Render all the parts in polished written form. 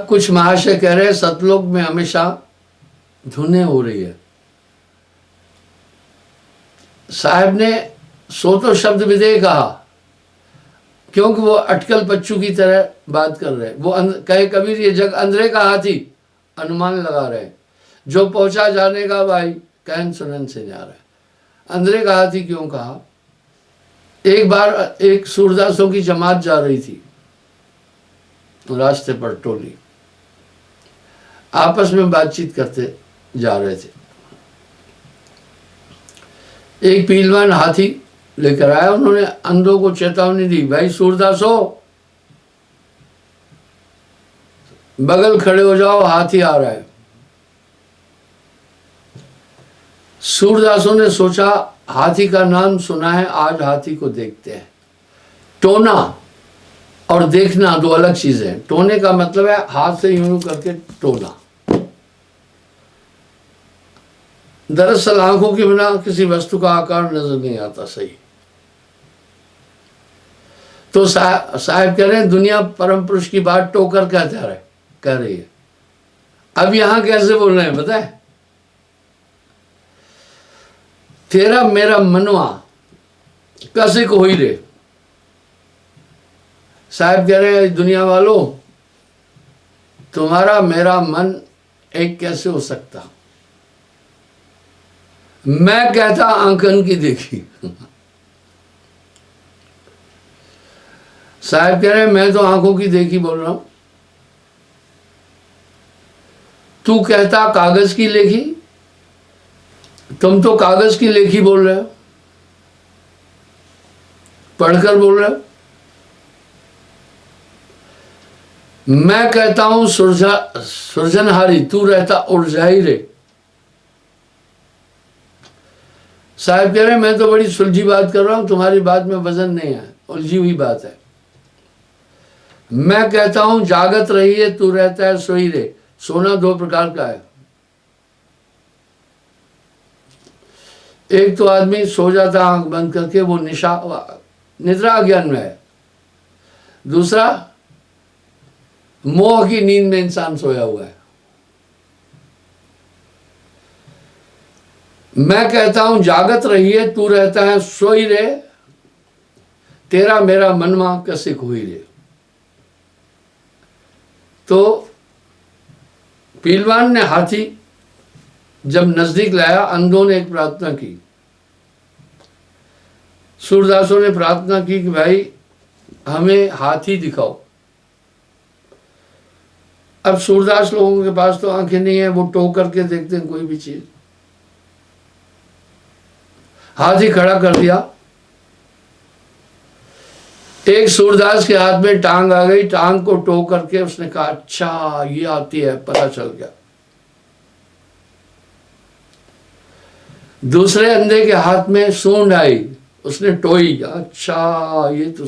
अब कुछ महाशय कह रहे हैं सतलोक में हमेशा धुनें हो रही है। साहब ने सो तो शब्द विदेह कहा, क्योंकि वो अटकल पच्चू की तरह बात कर रहे हैं। वो कहे कबीर ये जग अंधेरे का हाथी, अनुमान लगा रहे हैं। जो पहुंचा जाने का भाई कहन सुनन से जा रहा है। अंधेरे का हाथी क्यों कहा? एक बार एक सूरदासों की जमात जा रही थी, रास्ते पर टोली आपस में बातचीत करते जा रहे थे। एक पहलवान हाथी लेकर आया। उन्होंने अंधों को चेतावनी दी, भाई सूरदासो बगल खड़े हो जाओ, हाथी आ रहा है। सूरदासों ने सोचा हाथी का नाम सुना है, आज हाथी को देखते हैं। टोना और देखना दो अलग चीजें हैं। टोने का मतलब है हाथ से यूं करके टोना। दरअसल आंखों के बिना किसी वस्तु का आकार नजर नहीं आता सही। तो साहब कह रहे हैं दुनिया परम पुरुष की बात टोकर कह रही है। अब यहां कैसे बोल रहे हैं पता है? तेरा मेरा मनवा कैसे को ही रे। साहब कह रहे हैं दुनिया वालों, तुम्हारा मेरा मन एक कैसे हो सकता? मैं कहता आंखन की देखी। साहब कह रहे हैं मैं तो आंखों की देखी बोल रहा हूं, तू कहता कागज की लेखी। तुम तो कागज की लेखी बोल रहे हो, पढ़कर बोल रहे हो। मैं कहता हूं सृजनहारी, तू रहता उलझाई रे। साहब कह रहे हैं मैं तो बड़ी सुलझी बात कर रहा हूं, तुम्हारी बात में वजन नहीं है, उलझी हुई बात है। मैं कहता हूं जागत रही है, तू रहता है सोई रे। सोना दो प्रकार का है। एक तो आदमी सो जाता आंख बंद करके, वो निद्रा ज्ञान में है। दूसरा मोह की नींद में इंसान सोया हुआ है। मैं कहता हूं जागत रही है, तू रहता है सोई रे। तेरा मेरा मनवा कैसे हुई रे। तो पहलवान ने हाथी जब नजदीक लाया, अंधों ने एक प्रार्थना की। सूरदासों ने प्रार्थना की कि भाई हमें हाथी दिखाओ। अब सूरदास लोगों के पास तो आंखें नहीं है, वो टो करके देखते हैं कोई भी चीज। हाथी खड़ा कर दिया। एक सूरदास के हाथ में टांग आ गई। टांग को टो करके उसने कहा अच्छा ये आती है, पता चल गया। दूसरे अंधे के हाथ में सूंड आई, उसने टोई, अच्छा ये तो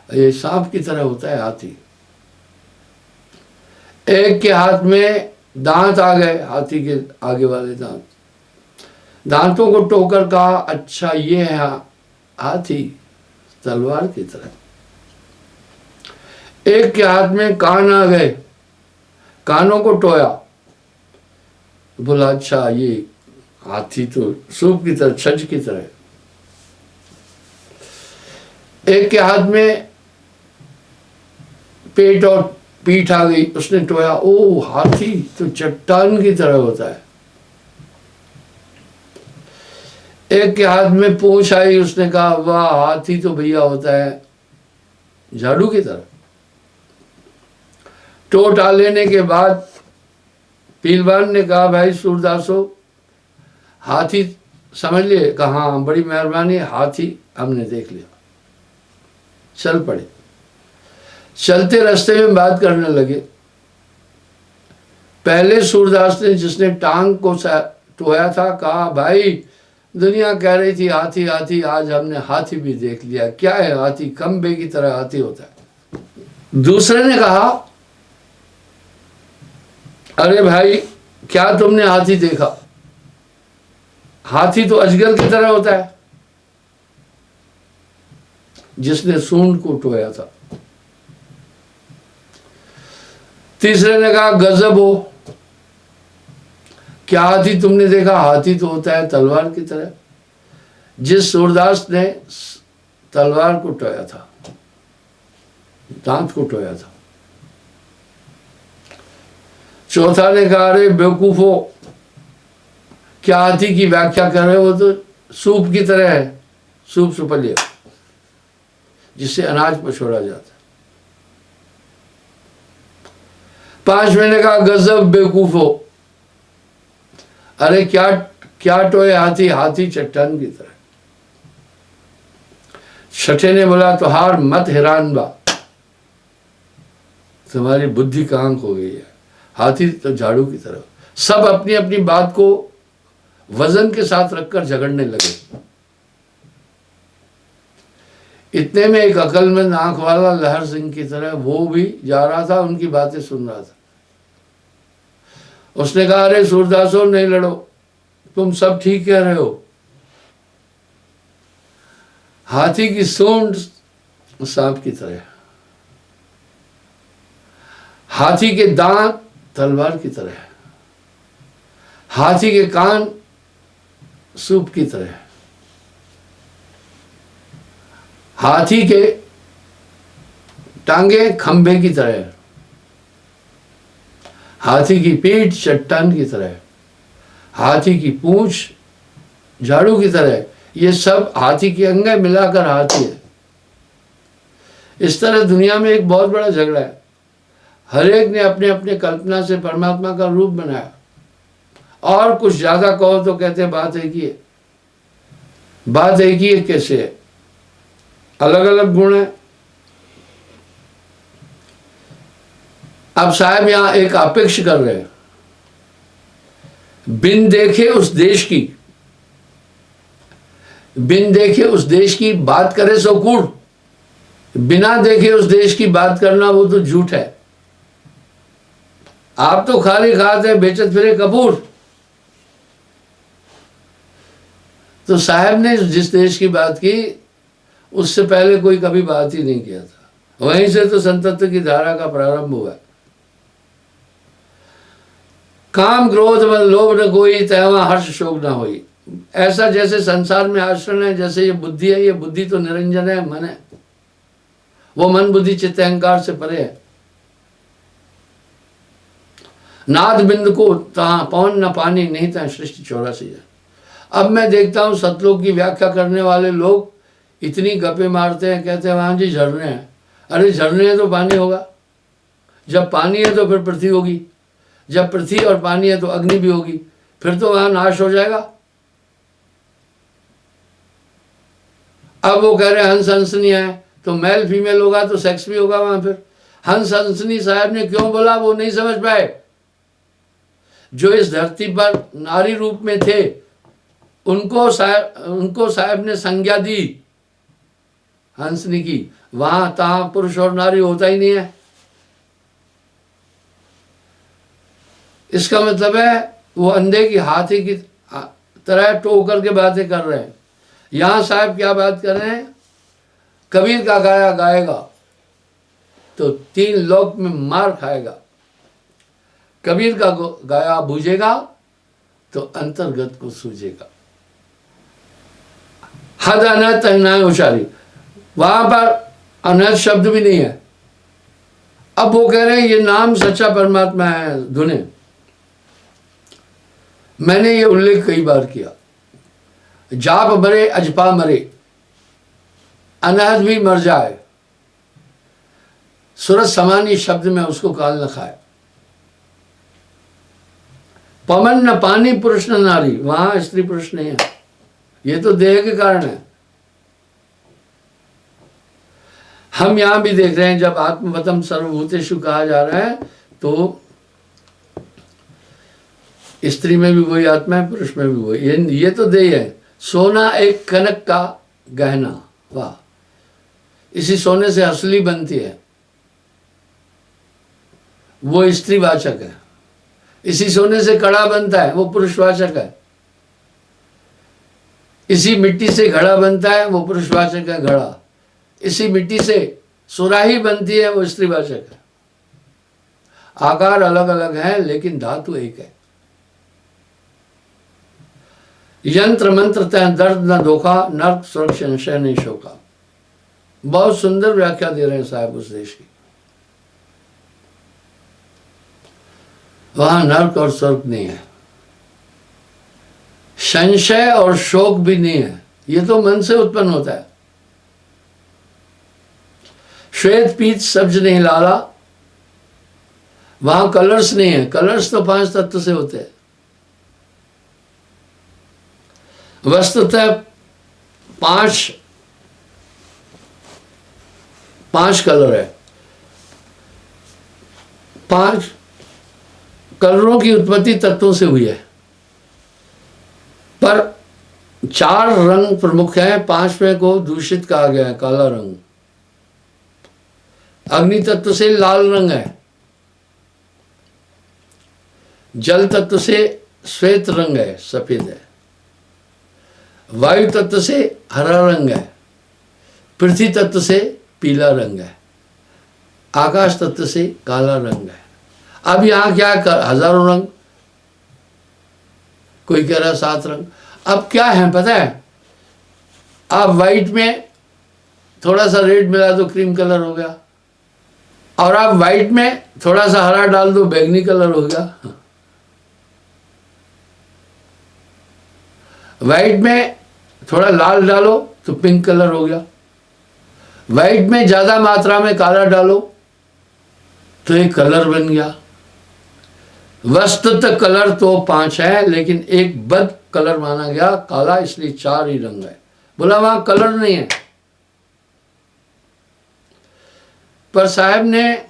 ये सांप की तरह होता है हाथी। एक के हाथ में दांत आ गए, हाथी के आगे वाले दांत। दांतों को टोकर कहा अच्छा ये है हाथी, तलवार की तरह। एक के हाथ में कान आ गए, कानों को टोया, बोला अच्छा ये हाथी तो सूप की तरह, छज की तरह। एक के हाथ में पेट और पीठ आ गई, उसने टोया, ओ हाथी तो चट्टान की तरह होता है। एक के हाथ में पूंछ आई, उसने कहा वाह हाथी तो भैया होता है झाड़ू की तरह। टोटा लेने के बाद पहलवान ने कहा भाई सूरदासो हाथी समझ लिए? कहा हाँ बड़ी मेहरबानी, हाथी हमने देख लिया। चल पड़े। चलते रास्ते में बात करने लगे। पहले सूरदास ने जिसने टांग को टोया था कहा भाई दुनिया कह रही थी हाथी हाथी, आज हमने हाथी भी देख लिया। क्या है हाथी? खंबे की तरह हाथी होता है। दूसरे ने कहा अरे भाई क्या तुमने हाथी देखा? हाथी तो अजगर की तरह होता है। जिसने सूंड को टोया था। तीसरे ने कहा गजब हो, क्या हाथी तुमने देखा? हाथी तो होता है तलवार की तरह। जिस सूरदास ने तलवार को टोया था, दांत को टोया था। चौथा ने कहा अरे बेवकूफो, क्या हाथी की व्याख्या कर रहे हो? तो सूप की तरह है, सूप सुपलिया जिससे अनाज पछोड़ा जाता है। पांचवें ने कहा गजब बेवकूफो, अरे क्या क्या टोए हाथी? हाथी चट्टान की तरह। छठे ने बोला तो हार मत हैरान बा, तुम्हारी बुद्धि कहाँ खो गई है? हाथी तो झाड़ू की तरह। सब अपनी अपनी बात को वजन के साथ रखकर झगड़ने लगे। इतने में एक अकलमंद आंख वाला लहर सिंह की तरह वो भी जा रहा था, उनकी बातें सुन रहा था। उसने कहा अरे सूरदासो नहीं लड़ो, तुम सब ठीक कह रहे हो। हाथी की सूंड सांप की तरह, हाथी के दांत तलवार की तरह, हाथी के कान सूप की तरह, हाथी के टांगे खंभे की तरह, हाथी की पीठ चट्टान की तरह, हाथी की पूंछ झाड़ू की तरह। ये सब हाथी की अंगें मिलाकर हाथी है। इस तरह दुनिया में एक बहुत बड़ा झगड़ा है। हर एक ने अपने अपने कल्पना से परमात्मा का रूप बनाया, और कुछ ज्यादा कहो तो कहते हैं बात एक ही है। बात एक ही है कैसे है? अलग अलग गुण है। अब साहब यहां एक अपेक्षा कर रहे हैं, बिन देखे उस देश की, बिन देखे उस देश की बात करे सो कूड़। बिना देखे उस देश की बात करना वो तो झूठ है। आप तो खाली खाते हैं बेचत फिरे कपूर। तो साहब ने जिस देश की बात की उससे पहले कोई कभी बात ही नहीं किया था। वहीं से तो संतत्व की धारा का प्रारंभ हुआ। काम क्रोध मद लोभ न कोई, तैवा हर्ष शोक न होई। ऐसा जैसे संसार में आश्रय है, जैसे ये बुद्धि है, ये बुद्धि तो निरंजन है, मन है। वो मन बुद्धि चित्त अहंकार से परे है। नाद बिंद को तहां पवन न पानी, नहीं था सृष्टि 84 है। अब मैं देखता हूं सतलोक की व्याख्या करने वाले लोग इतनी गप्पे मारते हैं, कहते हैं वहां जी झरने हैं। अरे झरने हैं तो पानी होगा, जब पानी है तो फिर पृथ्वी होगी, जब पृथ्वी और पानी है तो अग्नि भी होगी, फिर तो वहां नाश हो जाएगा। अब वो कह रहे हैं हंस हंसनी है तो मेल फीमेल होगा तो सेक्स भी होगा वहां। फिर हंस हंसनी साहब ने क्यों बोला वो नहीं समझ पाए। जो इस धरती पर नारी रूप में थे उनको साहब ने संज्ञा दी हंसनी की। वहां तहां पुरुष और नारी होता ही नहीं है। इसका मतलब है वो अंधे की हाथी की तरह टो करके बातें कर रहे हैं। यहां साहब क्या बात कर रहे हैं? कबीर का गाया गाएगा तो 3 लोक में मार खाएगा। कबीर का गाया बूझेगा तो अंतर्गत को सूझेगा। हद अनहद तहनाए होशारी, वहां पर अनहद शब्द भी नहीं है। अब वो कह रहे हैं ये नाम सच्चा परमात्मा है धुने। मैंने ये उल्लेख कई बार किया, जाप मरे अजपा मरे, अनहद भी मर जाए, सूरज समानी शब्द में उसको काल न खाए। पवन न पानी पुरुष न नारी, वहां स्त्री पुरुष नहीं है, ये तो देह के कारण है। हम यहां भी देख रहे हैं जब आत्मवतम सर्वभूतेषु कहा जा रहा है तो स्त्री में भी वही आत्मा है, पुरुष में भी वही। ये तो देह है। सोना एक कनक का गहना, वाह, इसी सोने से हसली बनती है, वो स्त्रीवाचक है। इसी सोने से कड़ा बनता है, वो पुरुषवाचक है। इसी मिट्टी से घड़ा बनता है, वो पुरुषवाचक है घड़ा। इसी मिट्टी से सुराही बनती है, वो स्त्रीवाचक है। आकार अलग अलग है लेकिन धातु एक है। यंत्र मंत्र तय दर्द न धोखा, नर्क स्वर्ग संशय नहीं शोका। बहुत सुंदर व्याख्या दे रहे हैं साहब उस देश की। वहां नर्क और स्वर्ग नहीं है, संशय और शोक भी नहीं है, ये तो मन से उत्पन्न होता है। श्वेत पीत सब्ज नहीं लाला, वहां कलर्स नहीं है, कलर्स तो 5 तत्व से होते हैं। वस्तुतः 5 कलर है, 5 कलरों की उत्पत्ति तत्वों से हुई है, पर 4 रंग प्रमुख हैं, 5वें को दूषित कहा गया है, काला रंग। अग्नि तत्व से लाल रंग है, जल तत्व से श्वेत रंग है, सफेद है, वायु तत्व से हरा रंग है, पृथ्वी तत्व से पीला रंग है, आकाश तत्व से काला रंग है। अब यहां क्या हजारों रंग, कोई कह रहा 7 रंग। अब क्या है पता है, आप व्हाइट में थोड़ा सा रेड मिला दो क्रीम कलर हो गया, और आप व्हाइट में थोड़ा सा हरा डाल दो बैंगनी कलर हो गया। व्हाइट में थोड़ा लाल डालो तो पिंक कलर हो गया, व्हाइट में ज्यादा मात्रा में काला डालो तो एक कलर बन गया। वस्तुतः कलर तो 5 है, लेकिन एक बद कलर माना गया काला, इसलिए 4 ही रंग है। बोला वहां कलर नहीं है, पर साहब ने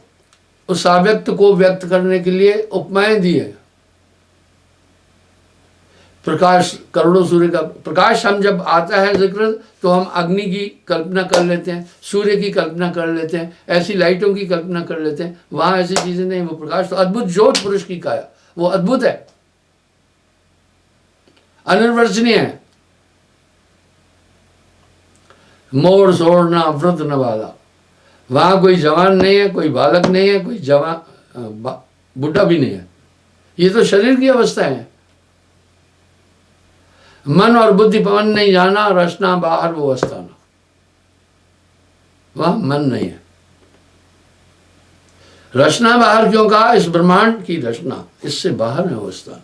उस अव्यक्त को व्यक्त करने के लिए उपमाएं दी है। प्रकाश, करोड़ों सूर्य का प्रकाश, हम जब आता है जिक्र तो हम अग्नि की कल्पना कर लेते हैं, सूर्य की कल्पना कर लेते हैं, ऐसी लाइटों की कल्पना कर लेते हैं। वहां ऐसी चीजें नहीं, वो प्रकाश तो अद्भुत ज्योत पुरुष की काया, वो अद्भुत है, अनिर्वचनीय है। मोर सोड़ना वृद्ध न वाला, वहां कोई जवान नहीं है, कोई बालक नहीं है, कोई जवान बुढ़ा भी नहीं है, ये तो शरीर की अवस्था है। मन और बुद्धि पवन नहीं जाना, रचना बाहर वो अस्थाना, वह मन नहीं है। रचना बाहर क्यों कहा, इस ब्रह्मांड की रचना इससे बाहर है वो स्थान।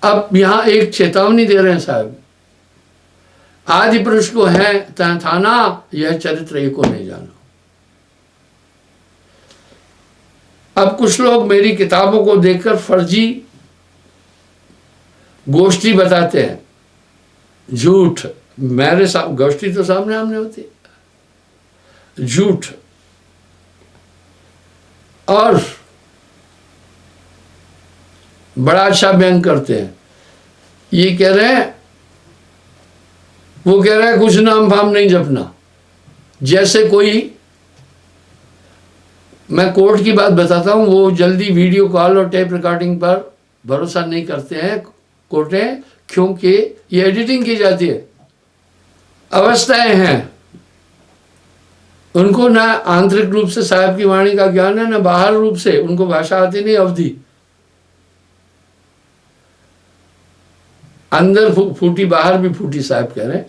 अब यहां एक चेतावनी दे रहे हैं साहब, आदि पुरुष को है तह थाना, यह चरित्र एको नहीं जाना। अब कुछ लोग मेरी किताबों को देखकर फर्जी गोष्ठी बताते हैं, झूठ। मेरे गोष्ठी तो सामने आमने होती है, झूठ। और बड़ा अच्छा व्यंग करते हैं, ये कह रहे हैं, वो कह रहा है कुछ नाम फाम नहीं जपना। जैसे कोई, मैं कोर्ट की बात बताता हूं, वो जल्दी वीडियो कॉल और टेप रिकॉर्डिंग पर भरोसा नहीं करते हैं कोर्टें, क्योंकि ये एडिटिंग की जाती है, अवस्थाएं हैं, उनको ना आंतरिक रूप से साहब की वाणी का ज्ञान है, ना बाहर रूप से, उनको भाषा आती नहीं, अवधि अंदर फूटी बाहर भी फूटी, साहब कह रहे हैं।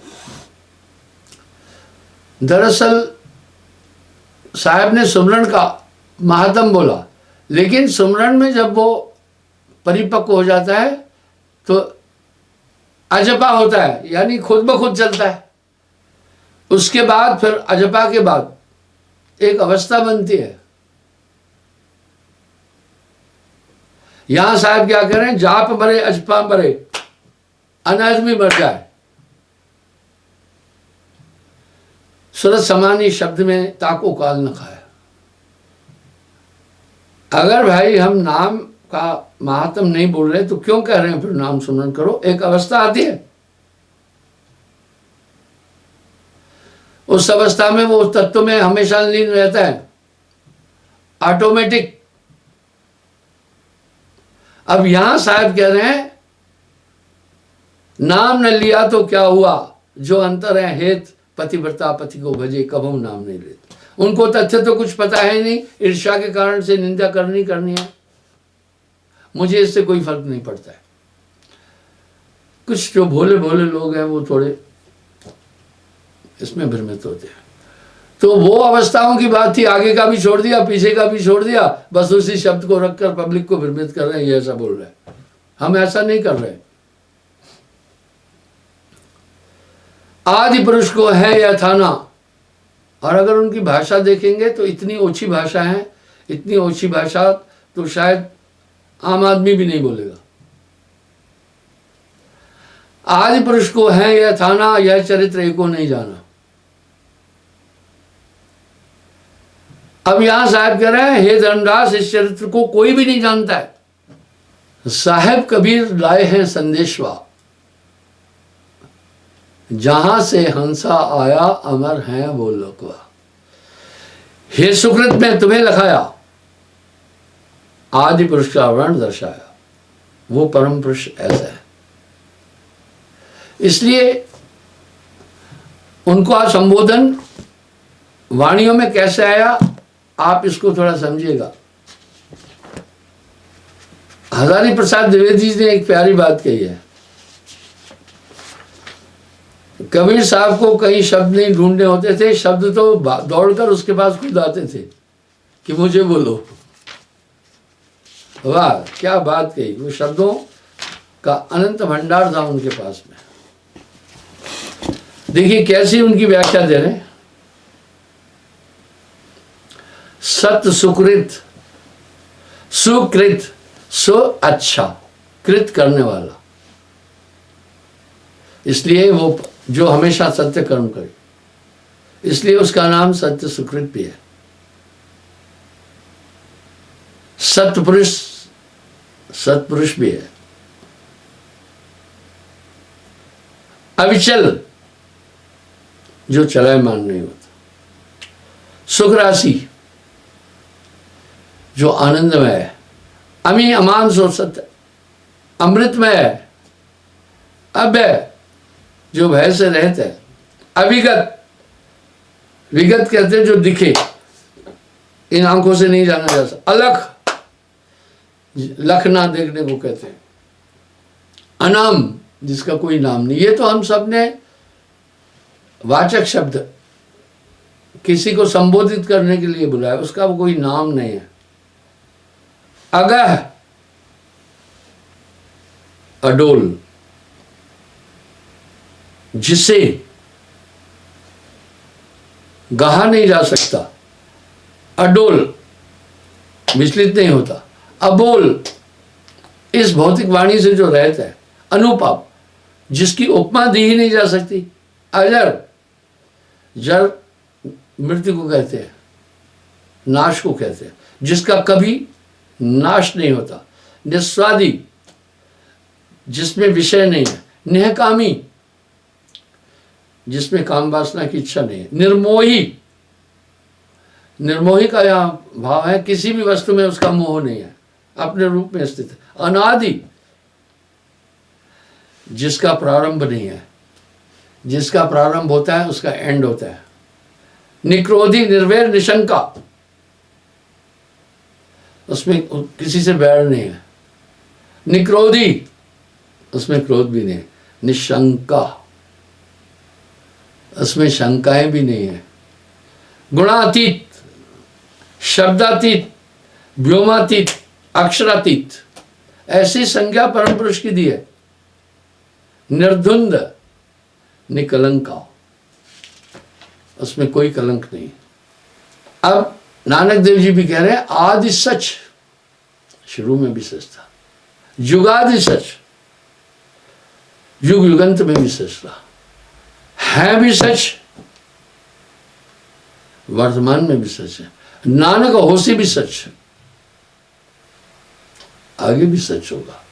दरअसल साहब ने सुमरण का महात्म बोला, लेकिन सुमरण में जब वो परिपक्व हो जाता है तो अजपा होता है, यानी खुद ब खुद चलता है। उसके बाद फिर अजपा के बाद एक अवस्था बनती है। यहां साहब क्या कह रहे हैं, जाप मरे अजपा मरे, अनादमी मर जाए। सूरत समानी शब्द में ताको काल न खाया। अगर भाई हम नाम का महात्म नहीं बोल रहे तो क्यों कह रहे हैं फिर नाम सुमरन करो। एक अवस्था आती है, उस अवस्था में वो तत्व में हमेशा लीन रहता है, ऑटोमेटिक। अब यहां साहब कह रहे हैं, नाम न लिया तो क्या हुआ, जो अंतर है हेत पतिव्रता पति को भजे, कबहू नाम नहीं लेते। उनको तथ्य तो कुछ पता है नहीं, ईर्ष्या के कारण से निंदा करनी है। मुझे इससे कोई फर्क नहीं पड़ता है। कुछ जो भोले भोले लोग हैं वो थोड़े इसमें भ्रमित होते हैं। तो वो अवस्थाओं की बात थी, आगे का भी छोड़ दिया, पीछे का भी छोड़ दिया, बस उसी शब्द को रखकर पब्लिक को भ्रमित कर रहे हैं, ये ऐसा बोल रहे हैं। हम ऐसा नहीं कर रहे। आदि पुरुष को है या था ना, और अगर उनकी भाषा देखेंगे तो इतनी ओछी भाषा है, इतनी ओछी भाषा तो शायद आम आदमी भी नहीं बोलेगा। आदि पुरुष को है या था ना, यह चरित्र एको नहीं जाना। अब यहां साहब कह रहे हैं, हे धर्मदास, इस चरित्र को कोई भी नहीं जानता है। साहेब कबीर लाए हैं संदेशवा, जहां से हंसा आया अमर है वो लोकवा। हे सुकृत में तुम्हें लखाया, आदि पुरुष का वर्ण दर्शाया, वो परम पुरुष ऐसा है। इसलिए उनको संबोधन वाणियों में कैसे आया, आप इसको थोड़ा समझिएगा। हजारी प्रसाद द्विवेदी जी ने एक प्यारी बात कही है। कबीर साहब को कई शब्द नहीं ढूंढने होते थे, शब्द तो दौड़कर उसके पास खुद आते थे कि मुझे बोलो। वाह, क्या बात कही। वो शब्दों का अनंत भंडार था उनके पास में। देखिए कैसी उनकी व्याख्या दे रहे हैं। सत सुकृत, सुकृत सो अच्छा, कृत करने वाला, इसलिए वो जो हमेशा सत्य कर्म करे, इसलिए उसका नाम सत्य सुकृत भी है। सत्पुरुष, सत्पुरुष भी है। अविचल, जो चलायमान नहीं होता। सुख राशि, जो आनंदमय है। अमी अमान सो सत्य, अमृतमय है। अभय, जो भय से रहते हैं। अविगत, विगत कहते हैं जो दिखे, इन आंखों से नहीं जाना जा सकता। अलख, लखना देखने को कहते हैं। अनाम, जिसका कोई नाम नहीं। ये तो हम सब ने वाचक शब्द किसी को संबोधित करने के लिए बुलाया, उसका वो कोई नाम नहीं है। अगह, अडोल, जिसे गहा नहीं जा सकता। अडोल, विचलित नहीं होता। अबोल, इस भौतिक वाणी से जो रहता है। अनुपम, जिसकी उपमा दी ही नहीं जा सकती। अजर, जड़ मृत्यु को कहते हैं, नाश को कहते हैं, जिसका कभी नाश नहीं होता। निस्वादी, जिसमें विषय नहीं है। निहकामी, जिसमें काम वासना की इच्छा नहीं है। निर्मोही, निर्मोही का यहाँ भाव है किसी भी वस्तु में उसका मोह नहीं है, अपने रूप में स्थित है। अनादि, जिसका प्रारंभ नहीं है, जिसका प्रारंभ होता है उसका एंड होता है। निक्रोधी, निर्वैर, निशंका, उसमें किसी से बैर नहीं है। निक्रोधी, उसमें क्रोध भी नहीं है। निशंका, उसमें शंकाएं भी नहीं है। गुणातीत, शब्दातीत, व्योमातीत, अक्षरातीत, ऐसी संज्ञा परम पुरुष की दी है। निर्धुंद, निकलंका, उसमें कोई कलंक नहीं। अब नानक देव जी भी कह रहे हैं आदि सच, शुरू में भी सच था। युगादि सच, युग युगंत में भी सच था। है भी सच, वर्तमान में भी सच है। नानक होशी भी सच है, आगे भी सच होगा।